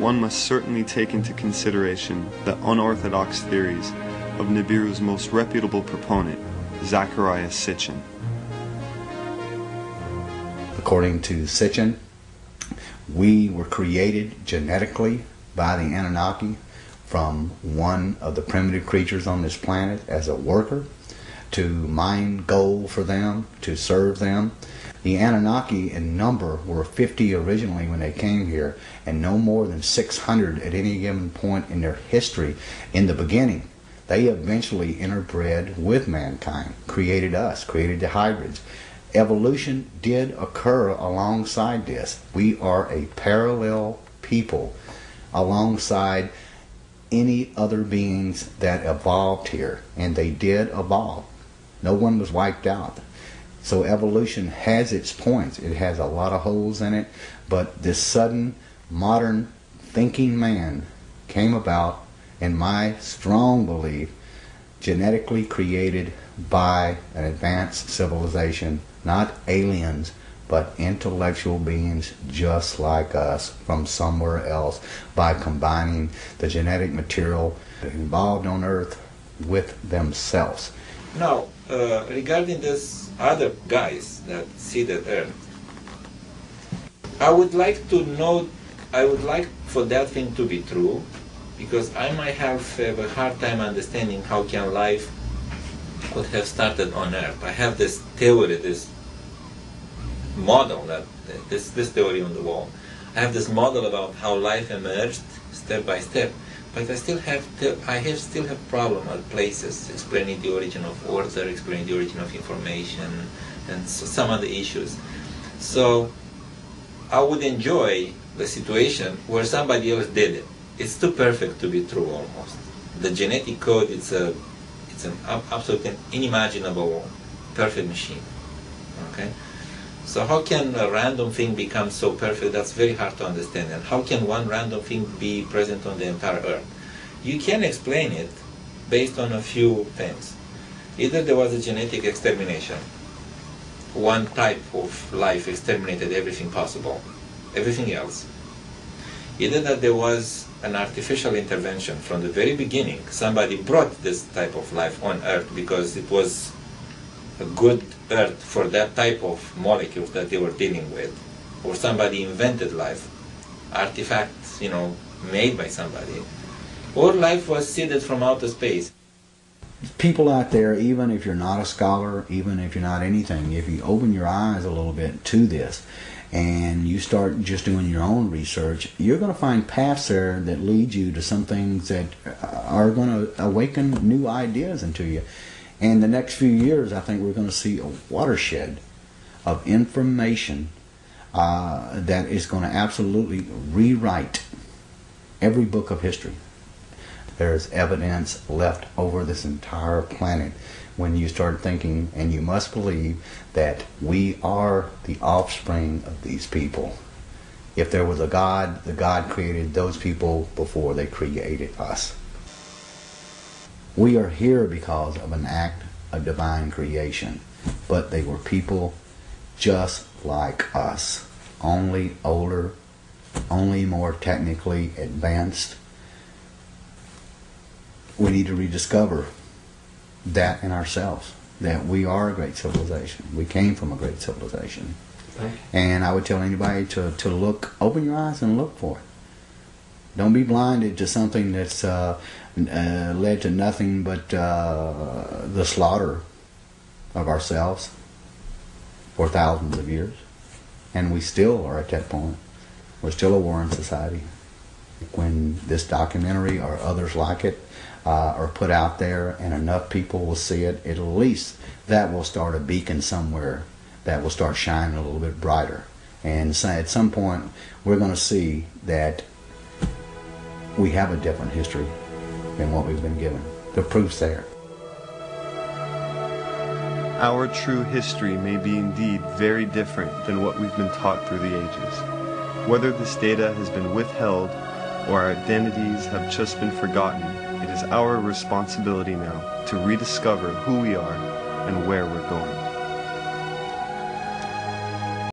one must certainly take into consideration the unorthodox theories of Nibiru's most reputable proponent, Zecharia Sitchin. According to Sitchin, we were created genetically by the Anunnaki from one of the primitive creatures on this planet as a worker, to mine gold for them, to serve them. The Anunnaki in number were 50 originally when they came here, and no more than 600 at any given point in their history in the beginning. They eventually interbred with mankind, created us, created the hybrids. Evolution did occur alongside this. We are a parallel people alongside any other beings that evolved here, and they did evolve. No one was wiped out. So evolution has its points. It has a lot of holes in it, but this sudden modern thinking man came about, in my strong belief, genetically created by an advanced civilization, not aliens, but intellectual beings just like us from somewhere else, by combining the genetic material involved on Earth with themselves. Now, regarding this other guys that see the Earth, I would like to know, I would like for that thing to be true, because I might have a hard time understanding how can life could have started on Earth. I have this theory, this model, that this theory on the wall. I have this model about how life emerged step by step, but I still have problem at places explaining the origin of order, explaining the origin of information, and so some other issues. So I would enjoy the situation where somebody else did it. It's too perfect to be true almost. The genetic code, it's an absolutely unimaginable perfect machine. Okay? So how can a random thing become so perfect? That's very hard to understand. And how can one random thing be present on the entire Earth? You can explain it based on a few things. Either there was a genetic extermination. One type of life exterminated everything possible, everything else. Either that there was an artificial intervention from the very beginning. Somebody brought this type of life on Earth because it was a good Earth for that type of molecules that they were dealing with. Or somebody invented life, artifacts, made by somebody. Or life was seeded from outer space. People out there, even if you're not a scholar, even if you're not anything, if you open your eyes a little bit to this, and you start just doing your own research, you're going to find paths there that lead you to some things that are going to awaken new ideas into you. And the next few years, I think we're going to see a watershed of information that is going to absolutely rewrite every book of history. There's evidence left over this entire planet when you start thinking, and you must believe, that we are the offspring of these people. If there was a God, the God created those people before they created us. We are here because of an act of divine creation, but they were people just like us, only older, only more technically advanced. We need to rediscover that in ourselves, that we are a great civilization. We came from a great civilization. And I would tell anybody to look, open your eyes and look for it. Don't be blinded to something that's led to nothing but the slaughter of ourselves for thousands of years. And we still are at that point. We're still a warring society. When this documentary or others like it are put out there and enough people will see it, at least that will start a beacon somewhere that will start shining a little bit brighter. And so at some point we're going to see that we have a different history than what we've been given. The proof's there. Our true history may be indeed very different than what we've been taught through the ages. Whether this data has been withheld or our identities have just been forgotten, it is our responsibility now to rediscover who we are and where we're going.